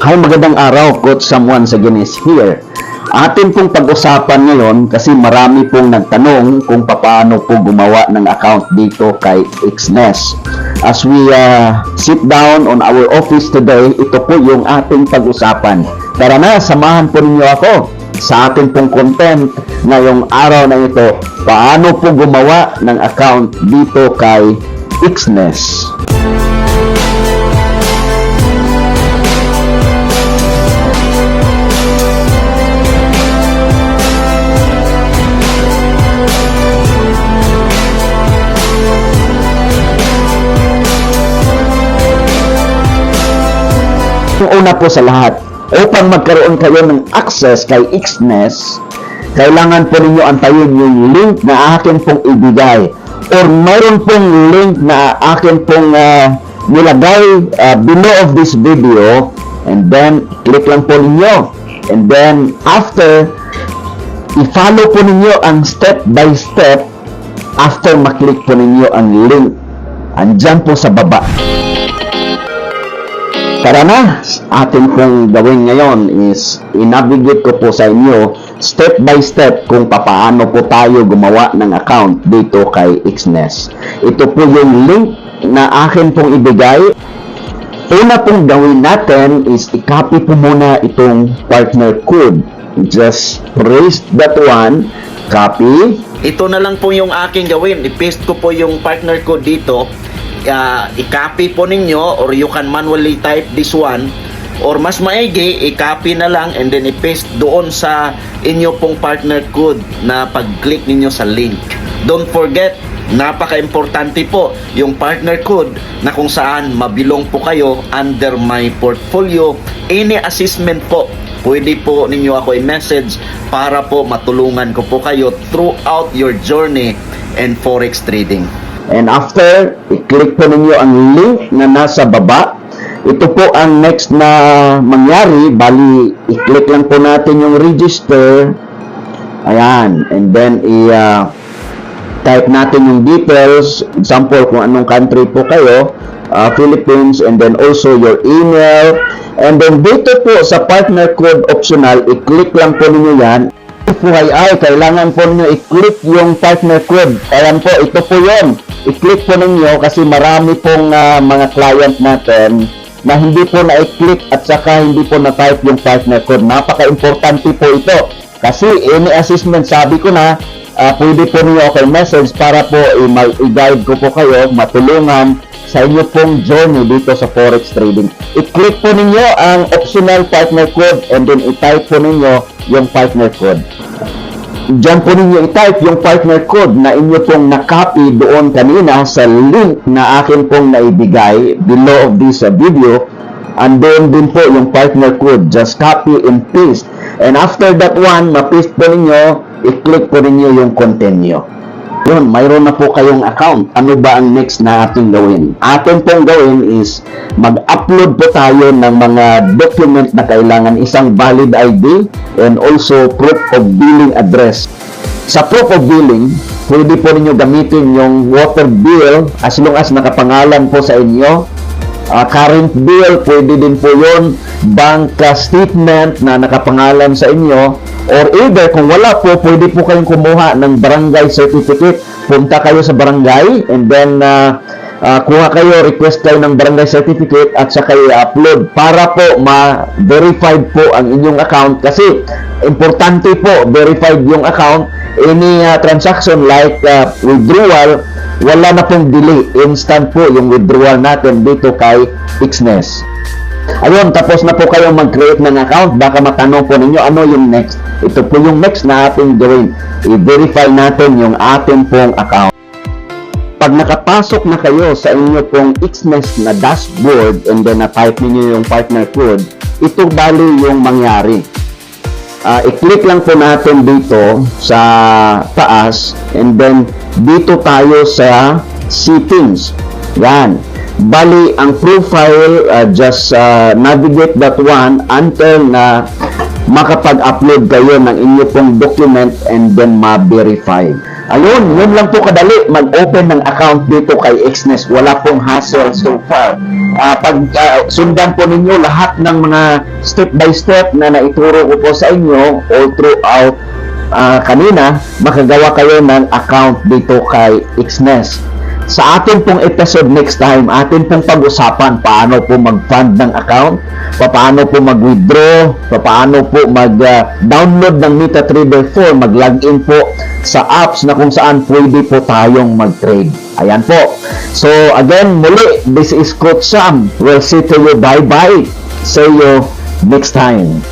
Hi, magandang araw, Coach Someone sa Guinness here. Atin pong pag-usapan ngayon kasi marami pong nagtanong kung paano po gumawa ng account dito kay Xness. As we sit down on our office today, ito po yung ating pag-usapan. Tara na, samahan po ninyo ako sa ating pong content ngayong araw na ito. Paano po gumawa ng account dito kay Xness. Una po sa lahat, upang magkaroon kayo ng access kay Xness, kailangan po ninyo antayin yung link na akin pong ibigay or mayroon pong link na akin pong nilagay below of this video, and then click lang po ninyo, and then after i-follow po ninyo ang step by step after maklik po ninyo ang link andyan po sa baba. Tara na, atin pong gawin ngayon is i-navigate ko po sa inyo step by step kung paano po tayo gumawa ng account dito kay Xness. Ito po yung link na akin pong ibigay. Una pong gawin natin is i-copy po muna itong partner code. Just press that one, copy. Ito na lang po yung aking gawin. I-paste ko po yung partner code dito. I-copy po ninyo or you can manually type this one, or mas maigi i-copy na lang and then i-paste doon sa inyo pong partner code na pag-click ninyo sa link. Don't forget, napaka-importante po yung partner code na kung saan mabilong po kayo under my portfolio. Any assessment po, pwede po ninyo ako i-message para po matulungan ko po kayo throughout your journey in forex trading. And after, i-click po ninyo ang link na nasa baba. Ito po ang next na mangyari. Bali, i-click lang po natin yung register. Ayan. And then, i-type natin yung details. Example, kung anong country po kayo. Philippines. And then also your email. And then, dito po sa partner code optional, i-click lang po ninyo yan. FYI, kailangan po ninyo i-click yung partner code. Ayan po, ito po yun. I-click po ninyo kasi marami pong mga client natin na hindi po na-click at saka hindi po na-type yung partner code. Napaka-importante po ito. Kasi any assessment, sabi ko na, pwede po ninyo ako message para po i-guide ko po kayo, matulungan sa inyo pong journey dito sa forex trading. I-click po ninyo ang optional partner code and then i-type po ninyo yung partner code. Diyan po ninyo i-type yung partner code na inyo pong na-copy doon kanina sa link na akin pong naibigay below of this video. And then din po yung partner code. Just copy and paste. And after that one, ma-paste po ninyo, i-click po ninyo yung continue. Yun, mayroon na po kayong account. Ano ba ang next na ating gawin? Atin pong gawin is mag-upload po tayo ng mga document na kailangan, isang valid ID and also proof of billing address. Sa proof of billing, pwede po ninyo gamitin yung water bill as long as nakapangalan po sa inyo. Current bill, pwede din po yun. Bank statement na nakapangalan sa inyo. Or either, kung wala po, pwede po kayong kumuha ng barangay certificate. Punta kayo sa barangay and then kuha kayo, request kayo ng barangay certificate at saka i-upload para po ma-verified po ang inyong account. Kasi importante po, verified yung account. Any transaction like withdrawal, wala na pong delay. Instant po yung withdrawal natin dito kay Xness. Ayun, tapos na po kayong mag-create ng account. Baka matanong po ninyo, ano yung next? Ito po yung next na ating gawin. I-verify natin yung ating pong account. Pag nakapasok na kayo sa inyo pong Xness na dashboard and then na-type niyo yung partner code, ito bali yung mangyari. I-click lang po natin dito sa taas and then dito tayo sa settings. Yan. Bali, ang profile, just navigate that one until na makapag-upload kayo ng inyo pong document and then ma-verify. Ayun, yun lang po kadali mag-open ng account dito kay Xness. Wala pong hassle so far. Sundan po ninyo lahat ng mga step by step na naituro ko po sa inyo all throughout kanina, makagawa kayo ng account dito kay Xness. Sa atin pong episode next time, atin pong pag-usapan paano po mag-fund ng account, paano po mag-withdraw, paano po mag-download ng MetaTrader 4, mag-login po sa apps na kung saan pwede po tayong mag-trade. Ayan po. So again, muli, this is Coach Sam. We'll see to you. Bye-bye. See you next time.